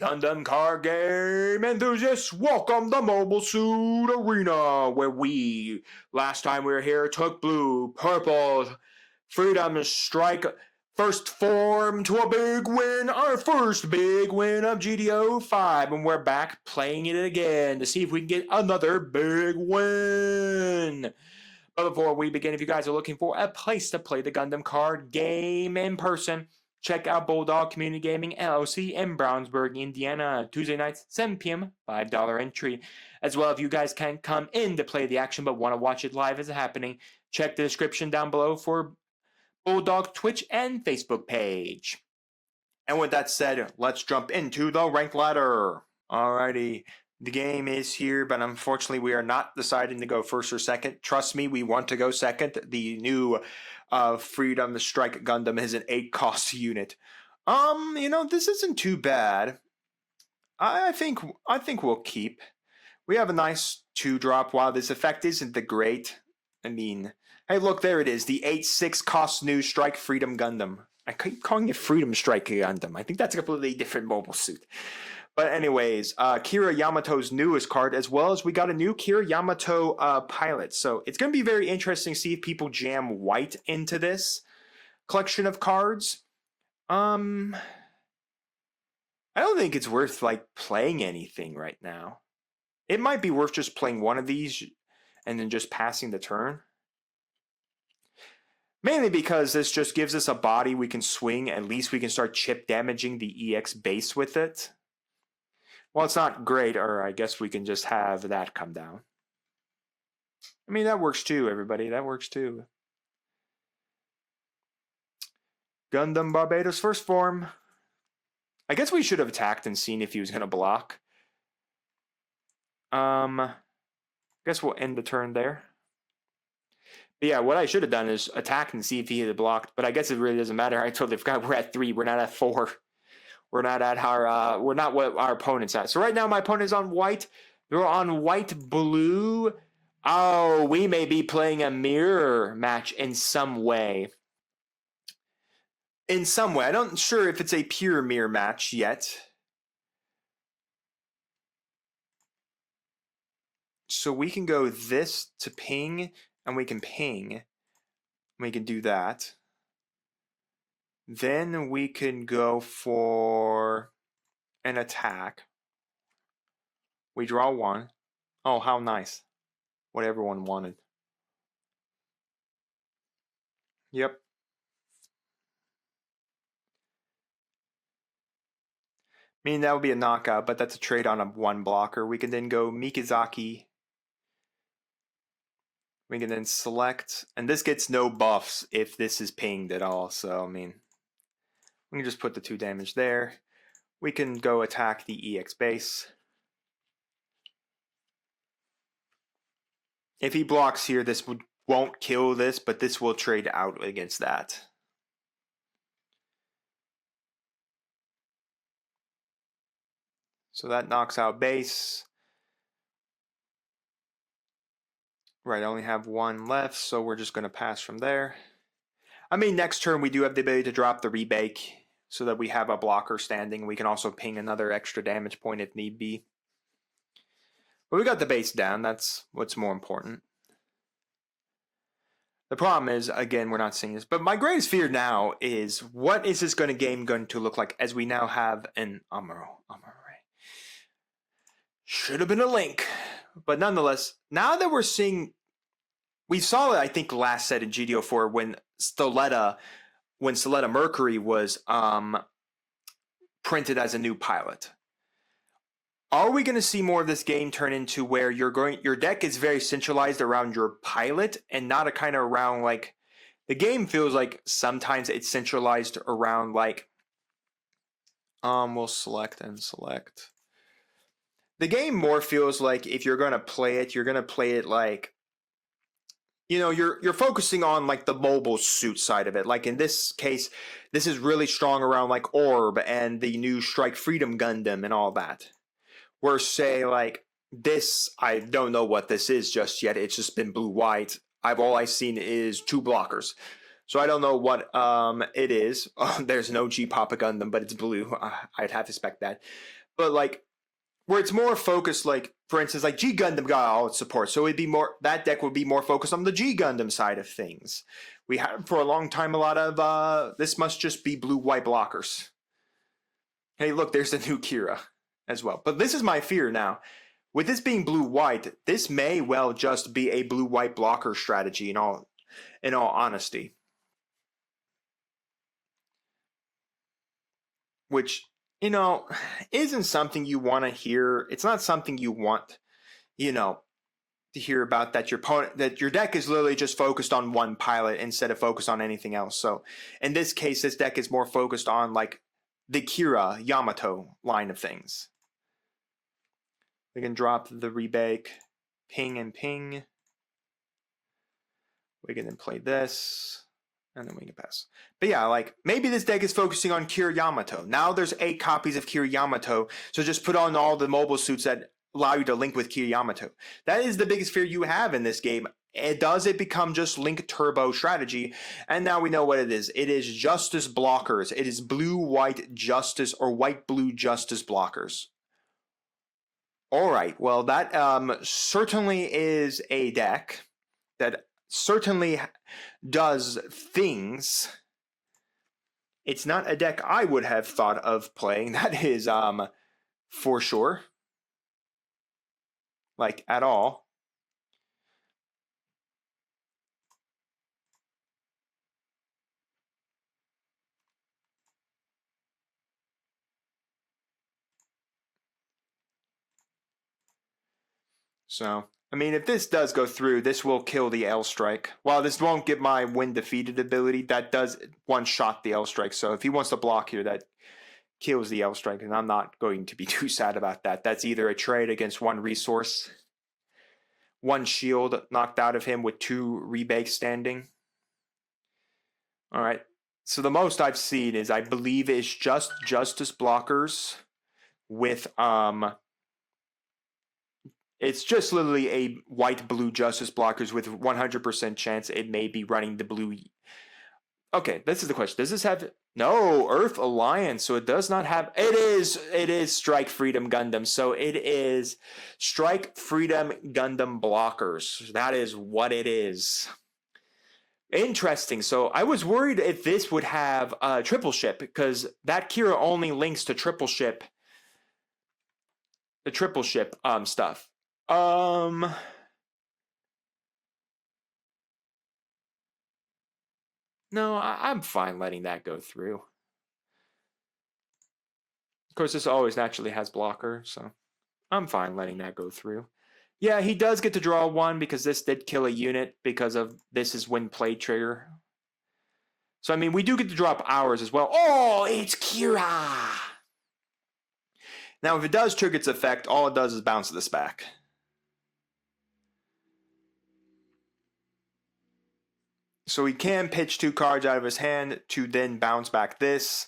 Gundam Card Game enthusiasts, welcome to Mobile Suit Arena, where last time we were here, took blue, purple, Freedom Strike first form to a big win, our first big win of GDO5, and we're back playing it again to see if we can get another big win. But before we begin, if you guys are looking for a place to play the Gundam Card Game in person, check out Bulldog Community Gaming LLC in Brownsburg, Indiana, Tuesday nights, 7 p.m., $5 entry. As well, if you guys can't come in to play the action but want to watch it live as it's happening, check the description down below for Bulldog Twitch and Facebook page. And with that said, let's jump into the rank ladder. Alrighty, the game is here, but unfortunately we are not deciding to go first or second. Trust me, we want to go second. The new Freedom Strike Gundam is an 8 cost unit. This isn't too bad. I think we'll keep. We have a nice 2-drop. While this effect isn't the great. I mean, hey, look, there it is. The 8/6 cost new Strike Freedom Gundam. I keep calling it Freedom Strike Gundam. I think that's a completely different mobile suit. But anyways, Kira Yamato's newest card, as well as we got a new Kira Yamato pilot. So it's going to be very interesting to see if people jam white into this collection of cards. I don't think it's worth playing anything right now. It might be worth just playing one of these and then just passing the turn. Mainly because this just gives us a body we can swing. At least we can start chip damaging the EX base with it. Well, it's not great, or I guess we can just have that come down. I mean, that works too, everybody. That works too. Gundam Barbatos first form. I guess we should have attacked and seen if he was going to block. Guess we'll end the turn there. But yeah, what I should have done is attack and see if he had blocked. But I guess it really doesn't matter. I totally forgot we're at 3. We're not at 4. We're not at our, we're not what our opponent's at. So right now my opponent's on white. They're on white-blue. Oh, we may be playing a mirror match in some way. In some way. I'm not sure if it's a pure mirror match yet. So we can go this to ping, and we can ping. We can do that. Then we can go for an attack. We draw 1. Oh, how nice. What everyone wanted. Yep. I mean, that would be a knockout, but that's a trade on a 1 blocker. We can then go Mikazaki. We can then select, and this gets no buffs if this is pinged at all, so I mean, we can just put the 2 damage there. We can go attack the EX base. If he blocks here, this won't kill this, but this will trade out against that. So that knocks out base. Right, I only have 1 left, so we're just going to pass from there. I mean, next turn we do have the ability to drop the rebake so that we have a blocker standing. We can also ping another extra damage point if need be. But we got the base down. That's what's more important. The problem is, again, we're not seeing this. But my greatest fear now is, what is this game going to look like as we now have an Amuro? Should have been a Link. But nonetheless, now that we're seeing, we saw it, I think, last set in GDO4 when Stoletta Mercury was printed as a new pilot. Are we going to see more of this game turn into where your deck is very centralized around your pilot and not a kind of around the game feels like sometimes it's centralized around we'll select and select. The game more feels like if you're going to play it, you're going to play it you're focusing on the mobile suit side of it. Like in this case, this is really strong around 𝐒𝐓 and the new Strike Freedom Gundam and all that. Where say this, I don't know what this is just yet. It's just been blue-white. All I've seen is 2 blockers. So I don't know what it is. There's no G Papa Gundam, but it's blue. I'd have to expect that. but like where it's more focused, like for instance, like G Gundam got all its support, so it'd be more, that deck would be more focused on the G Gundam side of things. We had for a long time a lot of this must just be blue-white blockers. Hey, look, there's the new Kira as well. But this is my fear now. With this being blue-white, this may well just be a blue-white blocker strategy in all honesty. Which, you know, isn't something you want to hear. It's not something you want, you know, to hear about, that your opponent, that your deck is literally just focused on one pilot instead of focused on anything else. So in this case, this deck is more focused on like the Kira Yamato line of things. We can drop the rebake, ping and ping. We can then play this, and then we can pass. But yeah, like maybe this deck is focusing on Kira Yamato. Now there's 8 copies of Kira Yamato, so just put on all the mobile suits that allow you to link with Kira Yamato. That is the biggest fear you have in this game. Does it become just Link Turbo strategy? And now we know what it is. It is Justice blockers. It is blue-white Justice or white-blue Justice blockers. All right, well, that certainly is a deck that certainly does things. It's not a deck I would have thought of playing. That is for sure. Like, at all. So, I mean, if this does go through, this will kill the L Strike. While this won't get my win defeated ability, that does one-shot the L Strike. So if he wants to block here, that kills the L Strike, and I'm not going to be too sad about that. That's either a trade against 1 resource, 1 shield knocked out of him with 2 rebakes standing. All right. So the most I've seen is, I believe, is just Justice blockers with it's just literally a white-blue Justice blockers with 100% chance it may be running the blue. Okay, this is the question. Does this have... No, Earth Alliance. So it does not have... It is Strike Freedom Gundam. So it is Strike Freedom Gundam blockers. That is what it is. Interesting. So I was worried if this would have triple ship, because that Kira only links to triple ship. The triple ship stuff. No, I'm fine letting that go through. Of course, this always naturally has blocker, so I'm fine letting that go through. Yeah, he does get to draw 1 because this did kill a unit because of this is when play trigger. So, I mean, we do get to drop ours as well. Oh, it's Kira! Now, if it does trigger its effect, all it does is bounce this back. So he can pitch 2 cards out of his hand to then bounce back this.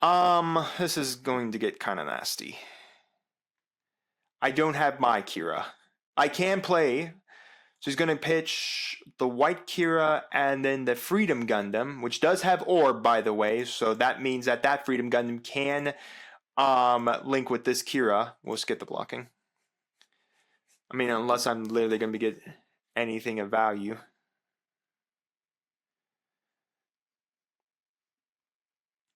This is going to get kind of nasty. I don't have my Kira. I can play. So he's going to pitch the white Kira and then the Freedom Gundam, which does have Orb, by the way. So that means that that Freedom Gundam can link with this Kira. We'll skip the blocking. I mean, unless I'm literally going to get anything of value.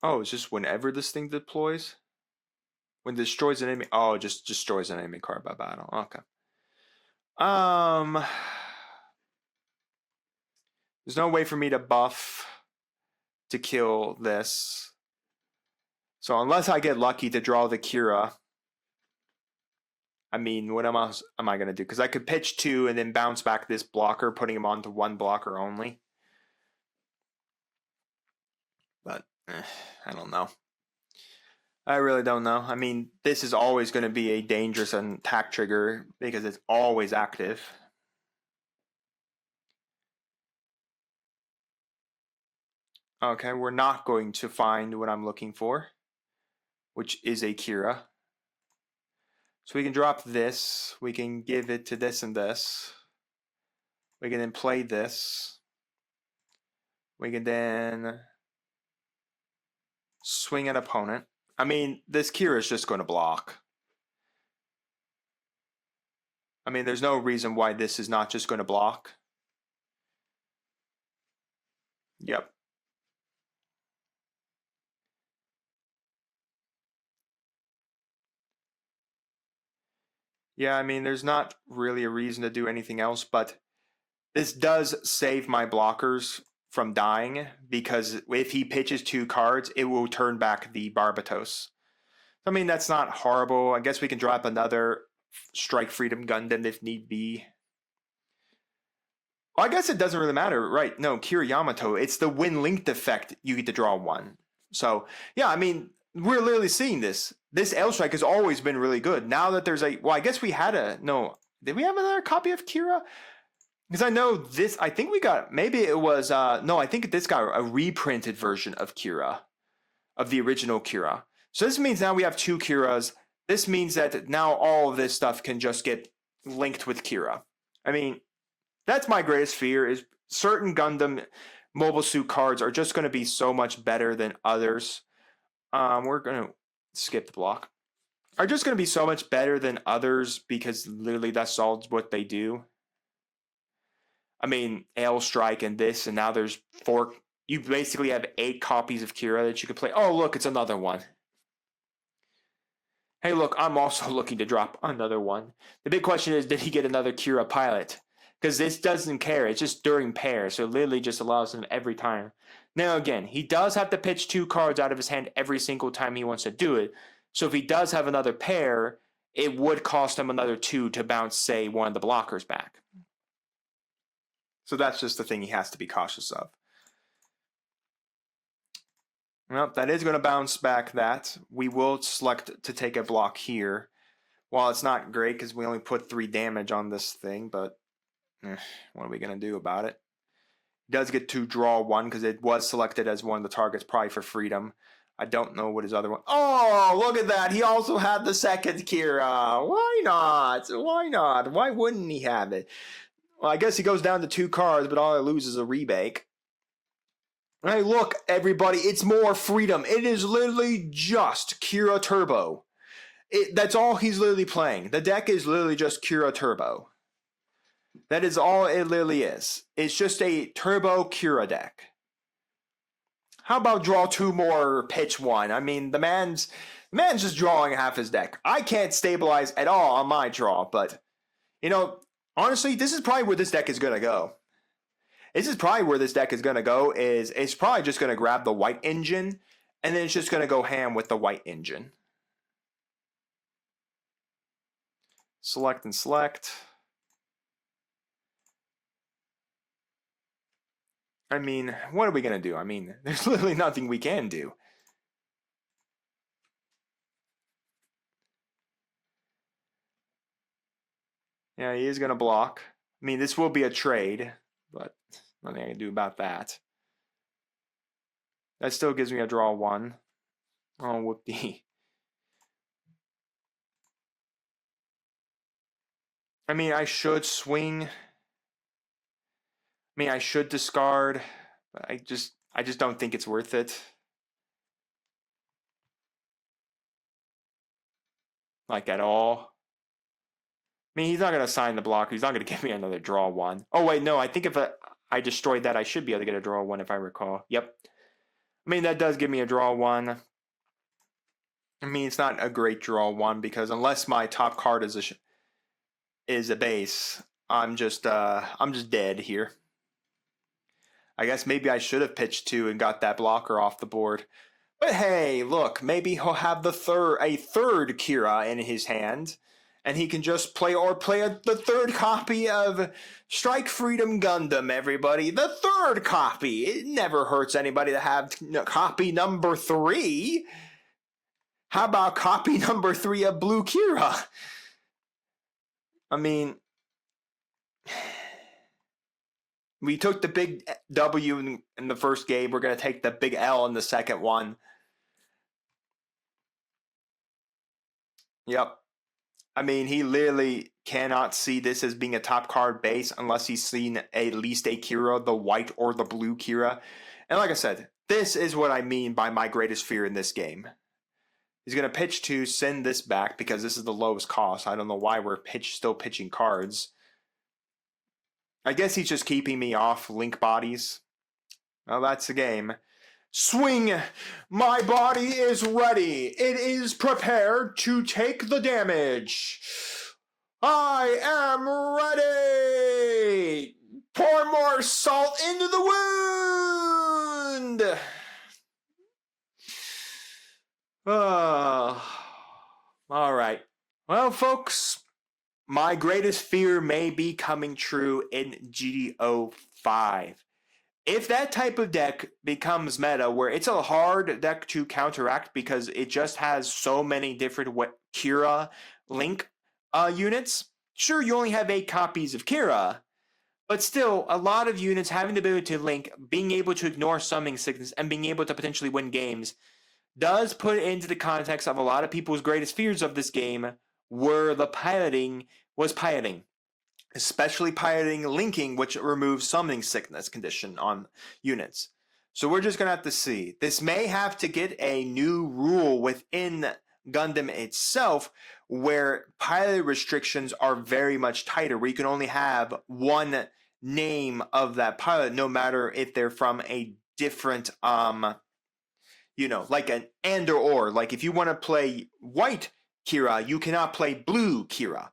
Oh, it's just whenever this thing deploys? When it destroys an enemy? Oh, it just destroys an enemy card by battle. Okay. There's no way for me to buff to kill this. So unless I get lucky to draw the Kira, I mean, what else am I going to do? Because I could pitch 2 and then bounce back this blocker, putting him onto 1 blocker only. But I don't know. I really don't know. I mean, this is always going to be a dangerous attack trigger because it's always active. Okay, we're not going to find what I'm looking for, which is a Kira. So we can drop this. We can give it to this and this. We can then play this. We can then swing an opponent. I mean, this Kira is just going to block. I mean, there's no reason why this is not just going to block. Yep. Yeah, I mean, there's not really a reason to do anything else, but this does save my blockers from dying, because if he pitches 2 cards, it will turn back the Barbatos. I mean, that's not horrible. I guess we can drop another Strike Freedom Gundam if need be. Well, I guess it doesn't really matter, right? No, Kira Yamato, it's the win linked effect. You get to draw 1. So, yeah, I mean, we're literally seeing this. This L Strike has always been really good. Now that there's a, well, I guess we had a, no, did we have another copy of Kira? Because I know this, I think we got, maybe it was, no, I think this got a reprinted version of Kira, of the original Kira. So this means now we have 2 Kiras. This means that now all of this stuff can just get linked with Kira. I mean, that's my greatest fear, is certain Gundam Mobile Suit cards are just going to be so much better than others. We're going to skip the block. Are just going to be so much better than others because literally that's all what they do. I mean, L Strike and this, and now there's 4. You basically have 8 copies of Kira that you can play. Oh, look, it's another one. Hey, look, I'm also looking to drop another one. The big question is, did he get another Kira pilot? Because this doesn't care. It's just during pair, so it literally just allows him every time. Now, again, he does have to pitch 2 cards out of his hand every single time he wants to do it. So if he does have another pair, it would cost him another 2 to bounce, say, one of the blockers back. So that's just the thing he has to be cautious of. Well, that is going to bounce back that. We will select to take a block here. While it's not great because we only put 3 damage on this thing, but what are we going to do about it? He does get to draw 1 because it was selected as one of the targets, probably for freedom. I don't know what his other one... Oh, look at that. He also had the second Kira. Why not? Why not? Why wouldn't he have it? Well, I guess he goes down to 2 cards, but all I lose is a remake. Hey, look, everybody, it's more freedom. It is literally just Kira Turbo. That's all he's literally playing. The deck is literally just Kira Turbo. That is all it literally is. It's just a Turbo Kira deck. How about draw 2 more, pitch 1? I mean, the man's just drawing half his deck. I can't stabilize at all on my draw, but, you know, honestly, this is probably where this deck is going to go. This is probably where this deck is going to go, is it's probably just going to grab the white engine, and then it's just going to go ham with the white engine. Select and select. I mean, what are we going to do? I mean, there's literally nothing we can do. Yeah, he is going to block. I mean, this will be a trade, but nothing I can do about that. That still gives me a draw 1. Oh, whoopee. I mean, I should swing. I mean, I should discard, but I just don't think it's worth it. Like, at all. I mean, he's not going to sign the blocker. He's not going to give me another draw 1. Oh, wait, no. I think if I destroyed that, I should be able to get a draw 1 if I recall. Yep. I mean, that does give me a draw 1. I mean, it's not a great draw 1 because unless my top card is a base, I'm just dead here. I guess maybe I should have pitched 2 and got that blocker off the board. But hey, look, maybe he'll have a third Kira in his hand, and he can just play the 3rd copy of Strike Freedom Gundam, everybody. The 3rd copy. It never hurts anybody to have copy number 3. How about copy number 3 of Blue Kira? I mean, we took the big W in the first game. We're going to take the big L in the second one. Yep. I mean, he literally cannot see this as being a top card base unless he's seen at least a Kira, the white or the blue Kira. And like I said, this is what I mean by my greatest fear in this game. He's going to pitch to send this back because this is the lowest cost. I don't know why we're still pitching cards. I guess he's just keeping me off link bodies. Well, that's the game. Swing! My body is ready. It is prepared to take the damage. I am ready! Pour more salt into the wound! Alright. Well, folks, my greatest fear may be coming true in GDO 5. If that type of deck becomes meta, where it's a hard deck to counteract because it just has so many different Kira link units, sure, you only have 8 copies of Kira, but still, a lot of units having the ability to link, being able to ignore summoning sickness, and being able to potentially win games, does put it into the context of a lot of people's greatest fears of this game, where the piloting was piloting. Especially piloting linking, which removes summoning sickness condition on units. So we're just going to have to see. This may have to get a new rule within Gundam itself, where pilot restrictions are very much tighter, where you can only have one name of that pilot, no matter if they're from a different like an and or. Like if you want to play white Kira, you cannot play blue Kira.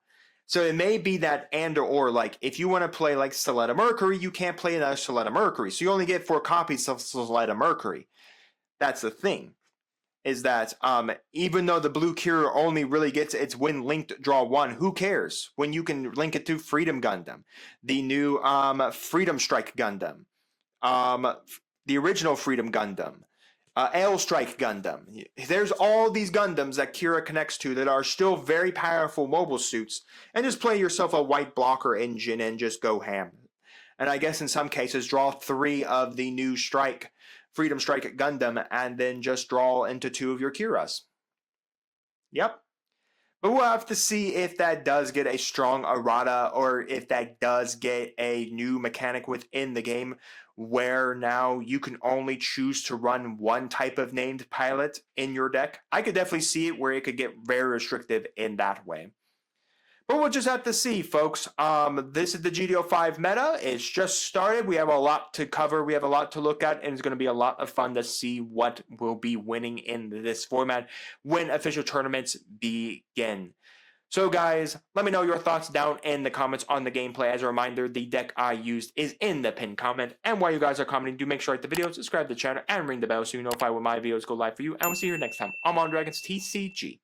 So it may be that and or, like if you want to play like Stelletta Mercury, you can't play another Stelletta Mercury. So you only get 4 copies of Stelletta Mercury. That's the thing. Is that even though the blue Kira only really gets its when linked draw 1, who cares? When you can link it to Freedom Gundam, the new Freedom Strike Gundam, the original Freedom Gundam, 𝐿 Gundam. There's all these Gundams that Kira connects to that are still very powerful mobile suits, and just play yourself a white blocker engine and just go ham. And I guess in some cases draw 3 of the new Freedom Strike Gundam, and then just draw into 2 of your Kiras. Yep. But we'll have to see if that does get a strong errata, or if that does get a new mechanic within the game, where now you can only choose to run one type of named pilot in your deck. I could definitely see it where it could get very restrictive in that way. But we'll just have to see, folks. This is the GDO 5 meta. It's just started. We have a lot to cover. We have a lot to look at, and it's going to be a lot of fun to see what will be winning in this format when official tournaments begin. So guys, let me know your thoughts down in the comments on the gameplay. As a reminder, the deck I used is in the pinned comment. And while you guys are commenting, do make sure to like the video, subscribe to the channel, and ring the bell so you know when my videos go live for you. And we'll see you here next time. I'm on Dragons TCG.